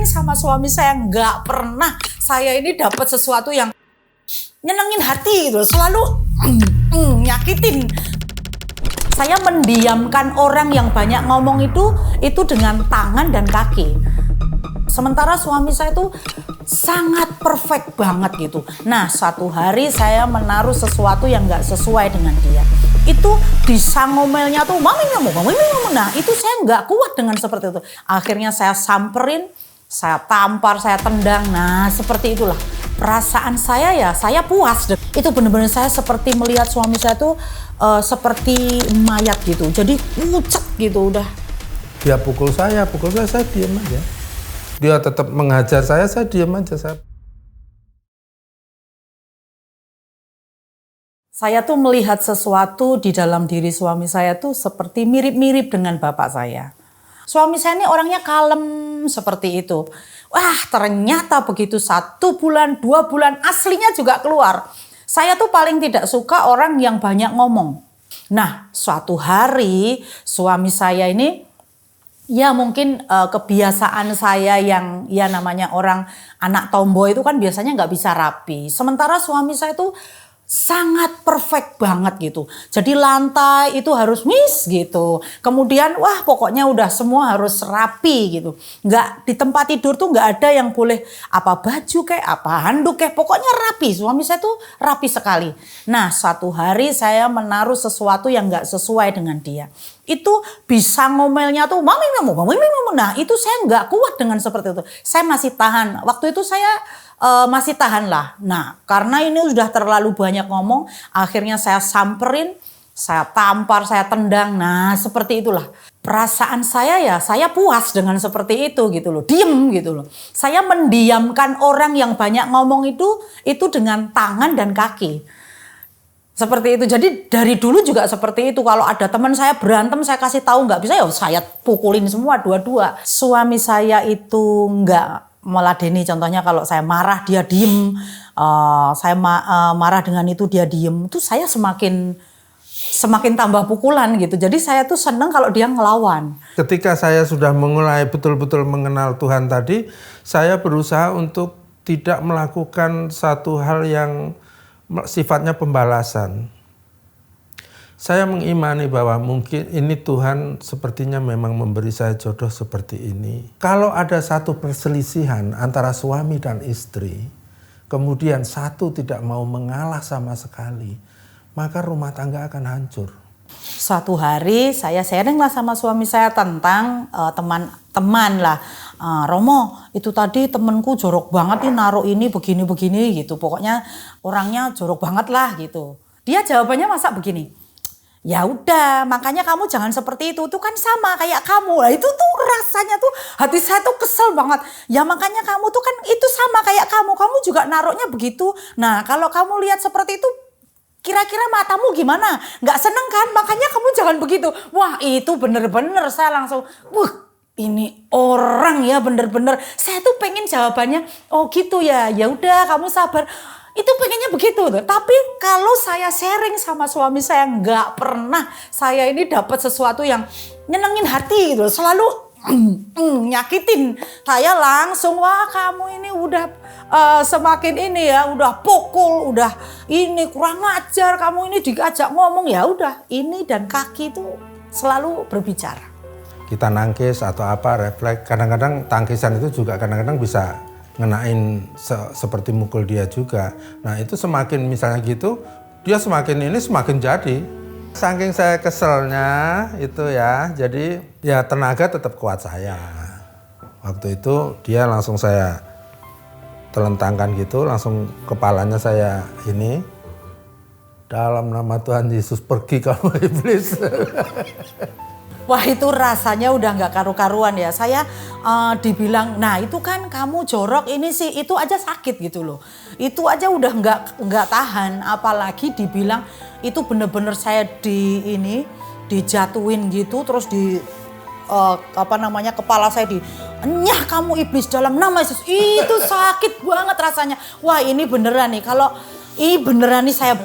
sharing sama suami saya, nggak pernah saya ini dapat sesuatu yang nyenengin hati gitu, selalu nyakitin. Saya mendiamkan orang yang banyak ngomong itu dengan tangan dan kaki. Sementara suami saya itu sangat perfect banget gitu. Nah, suatu hari saya menaruh sesuatu yang nggak sesuai dengan dia. Itu bisa ngomelnya tuh, mami ngomong. Nah, itu saya nggak kuat dengan seperti itu. Akhirnya saya samperin, saya tampar, saya tendang. Nah, seperti itulah. Perasaan saya ya, saya puas. Itu benar-benar saya seperti melihat suami saya tuh seperti mayat gitu. Jadi pucat gitu udah. Dia pukul saya diam aja. Dia tetap menghajar saya diam aja. Saya tuh melihat sesuatu di dalam diri suami saya tuh seperti mirip-mirip dengan bapak saya. Suami saya ini orangnya kalem seperti itu. Wah, ternyata begitu 1 bulan, 2 bulan aslinya juga keluar. Saya tuh paling tidak suka orang yang banyak ngomong. Nah, suatu hari suami saya ini ya mungkin kebiasaan saya yang ya namanya orang anak tomboy itu kan biasanya nggak bisa rapi. Sementara suami saya tuh sangat perfect banget gitu. Jadi lantai itu harus miss gitu. Kemudian wah pokoknya udah semua harus rapi gitu. Nggak di tempat tidur tuh nggak ada yang boleh apa baju kayak apa handuk kayak pokoknya rapi. Suami saya tuh rapi sekali. Nah suatu hari saya menaruh sesuatu yang nggak sesuai dengan dia. Itu bisa ngomelnya tuh mami ngomong. Nah itu saya nggak kuat dengan seperti itu. Saya masih tahan. Waktu itu saya masih tahan lah. Nah karena ini sudah terlalu banyak ngomong, akhirnya saya samperin, saya tampar, saya tendang. Nah seperti itulah. Perasaan saya ya, saya puas dengan seperti itu gitu loh. Diem gitu loh. Saya mendiamkan orang yang banyak ngomong itu dengan tangan dan kaki. Seperti itu. Jadi dari dulu juga seperti itu. Kalau ada teman saya berantem, saya kasih tahu nggak bisa ya saya pukulin semua dua-dua. Suami saya itu nggak meladeni, contohnya kalau saya marah dia diem, saya marah dengan itu dia diem, itu saya semakin tambah pukulan gitu. Jadi saya tuh seneng kalau dia ngelawan. Ketika saya sudah mulai betul-betul mengenal Tuhan tadi, saya berusaha untuk tidak melakukan satu hal yang sifatnya pembalasan. Saya mengimani bahwa mungkin ini Tuhan sepertinya memang memberi saya jodoh seperti ini. Kalau ada satu perselisihan antara suami dan istri, kemudian satu tidak mau mengalah sama sekali, maka rumah tangga akan hancur. Suatu hari saya sharing lah sama suami saya tentang teman-teman lah. Romo, itu tadi temenku jorok banget nih naruh ini begini-begini gitu. Pokoknya orangnya jorok banget lah gitu. Dia jawabannya masa begini. Ya udah, makanya kamu jangan seperti itu kan sama kayak kamu. Nah, itu tuh rasanya tuh hati saya tuh kesel banget. Ya makanya kamu tuh kan itu sama kayak kamu juga naruhnya begitu. Nah kalau kamu lihat seperti itu, kira-kira matamu gimana? Nggak seneng kan? Makanya kamu jangan begitu. Wah itu bener-bener saya langsung, ini orang ya bener-bener. Saya tuh pengen jawabannya, oh gitu ya. Ya udah kamu sabar. Itu pengennya begitu tuh. Tapi kalau saya sharing sama suami saya nggak pernah saya ini dapat sesuatu yang nyenengin hati gitu. Selalu nyakitin. Saya langsung wah kamu ini udah semakin ini ya, udah pukul, udah ini kurang ajar, kamu ini diajak ngomong ya udah. Ini dan kaki itu selalu berbicara. Kita nangkis atau apa refleks. Kadang-kadang tangkisan itu juga kadang-kadang bisa ngenain seperti mukul dia juga. Nah itu semakin misalnya gitu, dia semakin jadi. Saking saya keselnya itu ya, jadi ya tenaga tetap kuat saya. Waktu itu dia langsung saya telentangkan gitu, langsung kepalanya saya ini. Dalam nama Tuhan Yesus pergi kamu iblis. Wah itu rasanya udah nggak karu-karuan ya. Saya dibilang, nah itu kan kamu jorok ini sih, itu aja sakit gitu loh. Itu aja udah nggak tahan. Apalagi dibilang itu bener-bener saya dijatuhin gitu, terus kepala saya nyah kamu iblis dalam nama Yesus. Itu sakit banget rasanya. Wah ini beneran nih, kalau ini beneran nih saya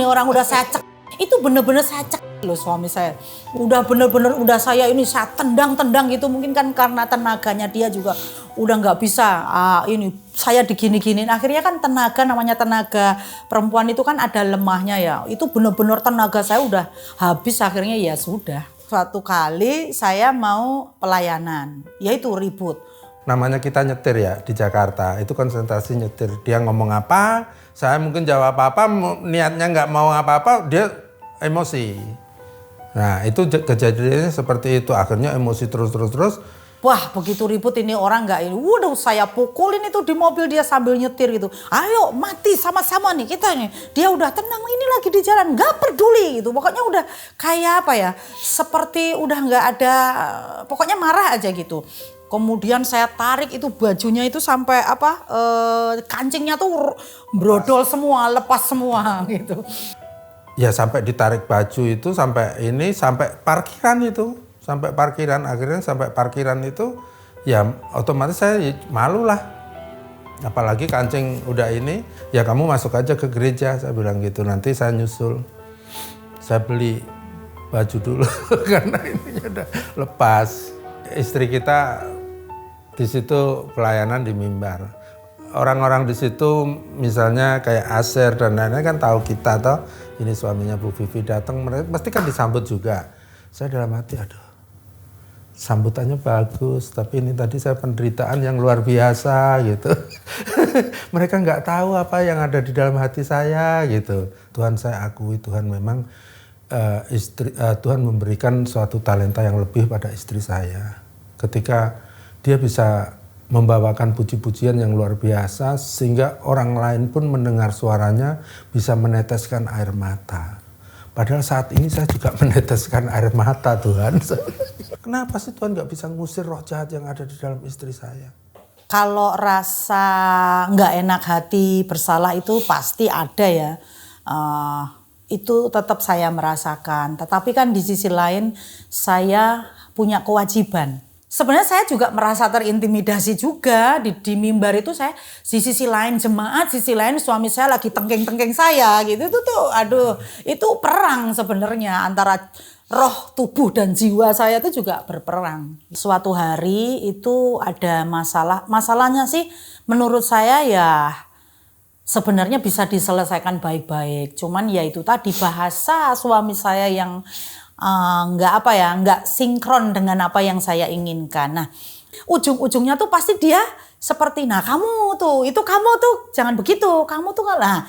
nih orang udah saya cek. Itu bener-bener saya cek loh suami saya. Udah bener-bener udah saya tendang gitu. Mungkin kan karena tenaganya dia juga udah nggak bisa, ini saya digini-giniin. Akhirnya kan tenaga, namanya tenaga perempuan itu kan ada lemahnya ya. Itu benar-benar tenaga saya udah habis, akhirnya ya sudah. Suatu kali saya mau pelayanan, yaitu ribut. Namanya kita nyetir ya di Jakarta, itu konsentrasi nyetir. Dia ngomong apa, saya mungkin jawab apa-apa, niatnya nggak mau apa-apa, dia emosi. Nah itu kejadiannya seperti itu, akhirnya emosi terus. Wah begitu ribut ini orang nggak ini, udah saya pukulin itu di mobil dia sambil nyetir gitu. Ayo mati sama-sama nih kita nih. Dia udah tenang, ini lagi di jalan, nggak peduli gitu. Pokoknya udah kayak apa ya, seperti udah nggak ada, pokoknya marah aja gitu. Kemudian saya tarik itu bajunya itu sampai kancingnya tuh brodol semua, lepas semua gitu. Ya sampai ditarik baju itu sampai parkiran itu. Sampai parkiran, akhirnya sampai parkiran itu ya otomatis saya malu lah. Apalagi kancing udah ini, ya kamu masuk aja ke gereja, saya bilang gitu, nanti saya nyusul. Saya beli baju dulu karena ininya udah lepas. Istri kita di situ pelayanan di mimbar. Orang-orang di situ misalnya kayak Aser dan lain-lain kan tahu kita toh, ini suaminya Bu Vivi datang, mereka pasti kan disambut juga. Saya dalam hati, aduh, sambutannya bagus, tapi ini tadi saya penderitaan yang luar biasa gitu. Mereka nggak tahu apa yang ada di dalam hati saya gitu. Tuhan saya akui, Tuhan memang Tuhan memberikan suatu talenta yang lebih pada istri saya. Ketika dia bisa membawakan puji-pujian yang luar biasa sehingga orang lain pun mendengar suaranya bisa meneteskan air mata. Padahal saat ini saya juga meneteskan air mata Tuhan. Kenapa sih Tuhan gak bisa ngusir roh jahat yang ada di dalam istri saya? Kalau rasa nggak enak hati, bersalah itu pasti ada ya. Itu tetap saya merasakan. Tetapi kan di sisi lain saya punya kewajiban. Sebenarnya saya juga merasa terintimidasi juga di mimbar itu. Saya di sisi lain jemaat, sisi lain suami saya lagi tengking-tengking saya gitu. Itu tuh aduh, itu perang sebenarnya antara roh, tubuh dan jiwa saya itu juga berperang. Suatu hari itu ada masalah. Masalahnya sih menurut saya ya sebenarnya bisa diselesaikan baik-baik. Cuman ya itu tadi bahasa suami saya yang nggak sinkron dengan apa yang saya inginkan. Nah, ujung-ujungnya tuh pasti dia seperti, nah kamu tuh jangan begitu, kamu tuh kalah.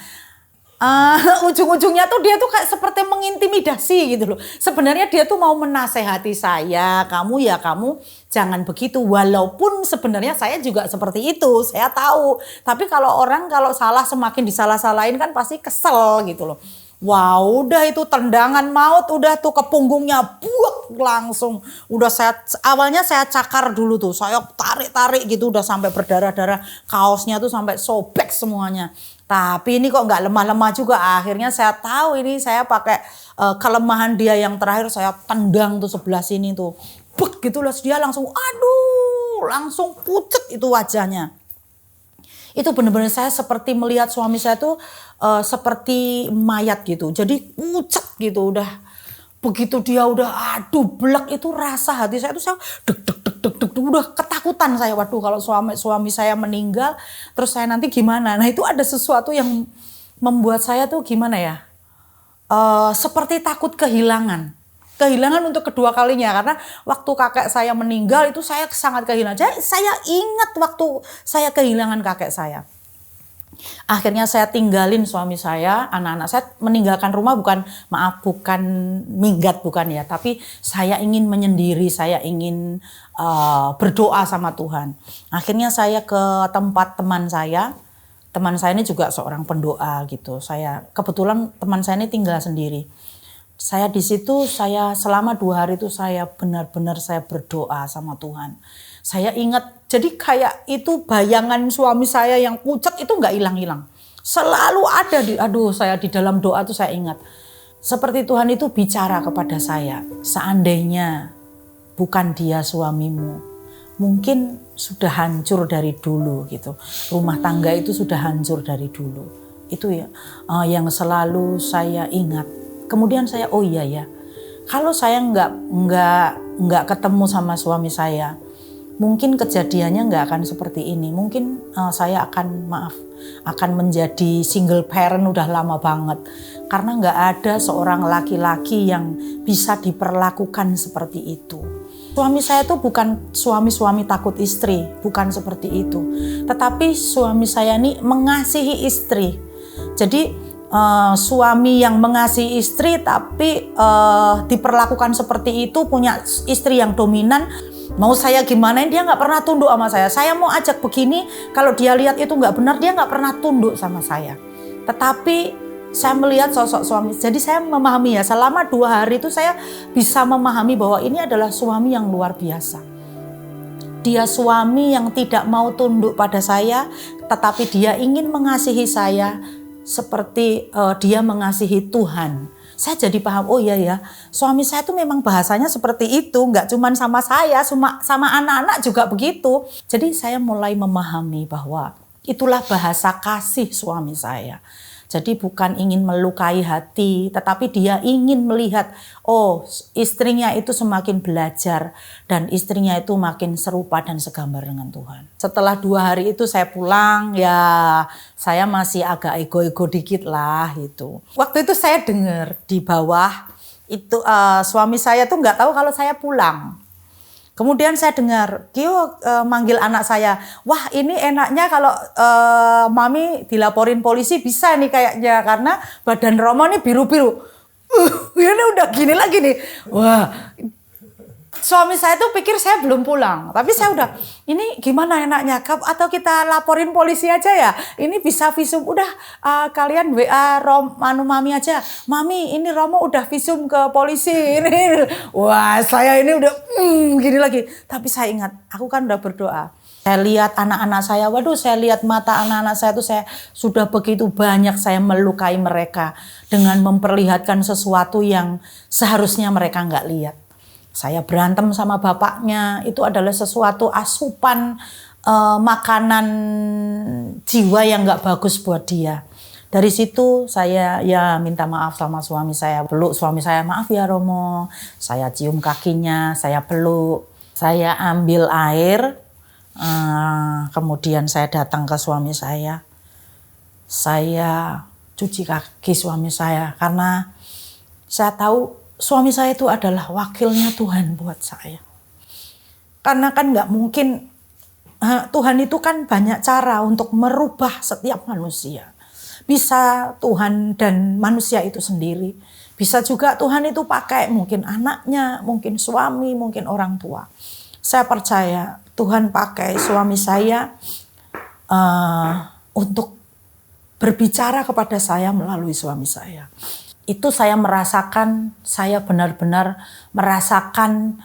Ujung-ujungnya tuh dia tuh kayak seperti mengintimidasi gitu loh. Sebenarnya dia tuh mau menasehati saya, kamu jangan begitu. Walaupun sebenarnya saya juga seperti itu, saya tahu. Tapi kalau salah semakin disalah-salahin kan pasti kesel gitu loh. Wow, udah itu tendangan maut, udah tuh ke punggungnya, buak langsung. Awalnya saya cakar dulu tuh, saya tarik-tarik gitu, udah sampai berdarah-darah, kaosnya tuh sampai sobek semuanya. Tapi ini kok nggak lemah-lemah juga. Akhirnya saya tahu ini saya pakai kelemahan dia yang terakhir, saya tendang tuh sebelah sini tuh, bek gitu lah, dia langsung, aduh, langsung pucet itu wajahnya. Itu benar-benar saya seperti melihat suami saya tuh seperti mayat gitu. Jadi pucet gitu udah. Begitu dia udah blek itu rasa hati saya tuh saya deg udah ketakutan saya. Waduh kalau suami saya meninggal terus saya nanti gimana. Nah itu ada sesuatu yang membuat saya tuh gimana ya. Seperti takut kehilangan untuk kedua kalinya, karena waktu kakek saya meninggal itu saya sangat kehilangan. Saya ingat waktu saya kehilangan kakek saya. Akhirnya saya tinggalin suami saya, anak-anak saya, meninggalkan rumah bukan minggat bukan ya, tapi saya ingin menyendiri, saya ingin berdoa sama Tuhan. Akhirnya saya ke tempat teman saya ini juga seorang pendoa gitu. Kebetulan teman saya ini tinggal sendiri. Saya di situ, selama 2 hari itu saya benar-benar saya berdoa sama Tuhan. Saya ingat, jadi kayak itu bayangan suami saya yang pucat itu nggak hilang-hilang. Selalu ada saya di dalam doa tuh saya ingat. Seperti Tuhan itu bicara kepada saya, seandainya bukan dia suamimu, mungkin sudah hancur dari dulu gitu. Rumah tangga itu sudah hancur dari dulu. Itu ya yang selalu saya ingat. Kemudian saya kalau saya nggak ketemu sama suami saya, mungkin kejadiannya nggak akan seperti ini. Mungkin saya akan menjadi single parent udah lama banget. Karena nggak ada seorang laki-laki yang bisa diperlakukan seperti itu. Suami saya itu bukan suami-suami takut istri, bukan seperti itu. Tetapi suami saya ini mengasihi istri. Jadi suami yang mengasihi istri tapi diperlakukan seperti itu, punya istri yang dominan. Mau saya gimana, dia nggak pernah tunduk sama saya. Saya mau ajak begini, kalau dia lihat itu nggak benar, dia nggak pernah tunduk sama saya. Tetapi saya melihat sosok suami, jadi saya memahami ya, selama 2 hari itu saya bisa memahami bahwa ini adalah suami yang luar biasa. Dia suami yang tidak mau tunduk pada saya, tetapi dia ingin mengasihi saya seperti dia mengasihi Tuhan. Saya jadi paham, oh iya ya, suami saya tuh memang bahasanya seperti itu, nggak cuma sama saya, sama anak-anak juga begitu. Jadi saya mulai memahami bahwa itulah bahasa kasih suami saya. Jadi bukan ingin melukai hati, tetapi dia ingin melihat, oh istrinya itu semakin belajar dan istrinya itu makin serupa dan segambar dengan Tuhan. Setelah 2 hari itu saya pulang, ya saya masih agak ego-ego dikit lah gitu. Waktu itu saya dengar di bawah, itu suami saya tuh nggak tahu kalau saya pulang. Kemudian saya dengar, Gio manggil anak saya, wah ini enaknya kalau mami dilaporin polisi bisa nih kayaknya, karena badan Romo nih biru-biru. Ini udah gini lagi nih. Wah, suami saya tuh pikir saya belum pulang, tapi saya udah, ini gimana enaknya, atau kita laporin polisi aja ya, ini bisa visum, udah kalian WA mami aja, mami ini Romo udah visum ke polisi, ini. Wah saya ini udah gini lagi, tapi saya ingat, aku kan udah berdoa. Saya lihat anak-anak saya, waduh saya lihat mata anak-anak saya tuh, saya sudah begitu banyak saya melukai mereka dengan memperlihatkan sesuatu yang seharusnya mereka nggak lihat. Saya berantem sama bapaknya, itu adalah sesuatu asupan makanan jiwa yang gak bagus buat dia. Dari situ saya ya minta maaf sama suami saya, peluk suami saya, maaf ya Romo, saya cium kakinya, saya peluk, saya ambil air, kemudian saya datang ke suami saya cuci kaki suami saya, karena saya tahu suami saya itu adalah wakilnya Tuhan buat saya. Karena kan nggak mungkin, Tuhan itu kan banyak cara untuk merubah setiap manusia. Bisa Tuhan dan manusia itu sendiri. Bisa juga Tuhan itu pakai mungkin anaknya, mungkin suami, mungkin orang tua. Saya percaya Tuhan pakai suami saya untuk berbicara kepada saya melalui suami saya. Itu saya merasakan, saya benar-benar merasakan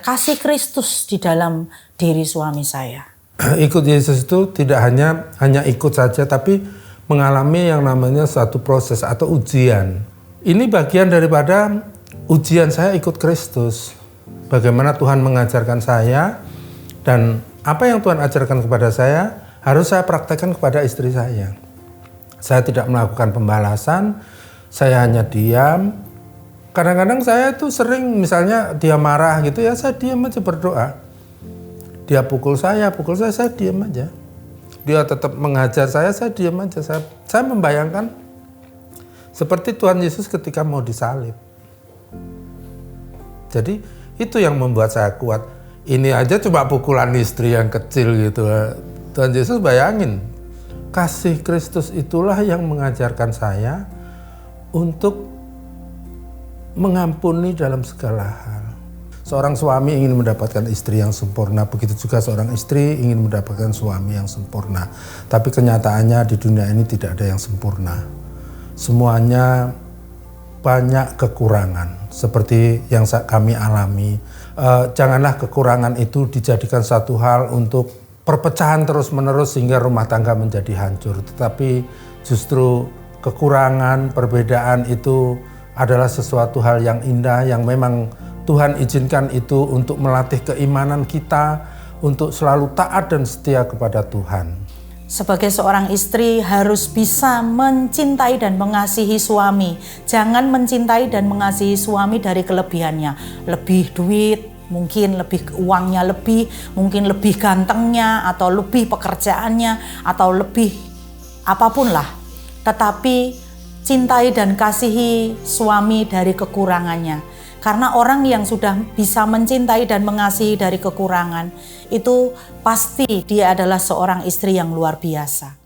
kasih Kristus di dalam diri suami saya. Ikut Yesus itu tidak hanya ikut saja, tapi mengalami yang namanya suatu proses atau ujian. Ini bagian daripada ujian saya ikut Kristus. Bagaimana Tuhan mengajarkan saya, dan apa yang Tuhan ajarkan kepada saya harus saya praktekkan kepada istri saya. Saya tidak melakukan pembalasan, saya hanya diam. Kadang-kadang saya tuh sering, misalnya dia marah gitu ya, saya diam aja berdoa. Dia pukul saya diam aja. Dia tetap mengajar saya diam aja. Saya membayangkan seperti Tuhan Yesus ketika mau disalib. Jadi itu yang membuat saya kuat. Ini aja cuma pukulan istri yang kecil gitu. Tuhan Yesus bayangin, kasih Kristus itulah yang mengajarkan saya untuk mengampuni dalam segala hal. Seorang suami ingin mendapatkan istri yang sempurna, begitu juga seorang istri ingin mendapatkan suami yang sempurna. Tapi kenyataannya di dunia ini tidak ada yang sempurna. Semuanya banyak kekurangan, seperti yang kami alami. Janganlah kekurangan itu dijadikan satu hal untuk perpecahan terus-menerus sehingga rumah tangga menjadi hancur. Tetapi justru kekurangan, perbedaan itu adalah sesuatu hal yang indah, yang memang Tuhan izinkan itu untuk melatih keimanan kita, untuk selalu taat dan setia kepada Tuhan. Sebagai seorang istri harus bisa mencintai dan mengasihi suami. Jangan mencintai dan mengasihi suami dari kelebihannya. Lebih duit, Mungkin lebih uangnya lebih, mungkin lebih gantengnya, atau lebih pekerjaannya, atau lebih apapun lah. Tetapi cintai dan kasihi suami dari kekurangannya. Karena orang yang sudah bisa mencintai dan mengasihi dari kekurangan, itu pasti dia adalah seorang istri yang luar biasa.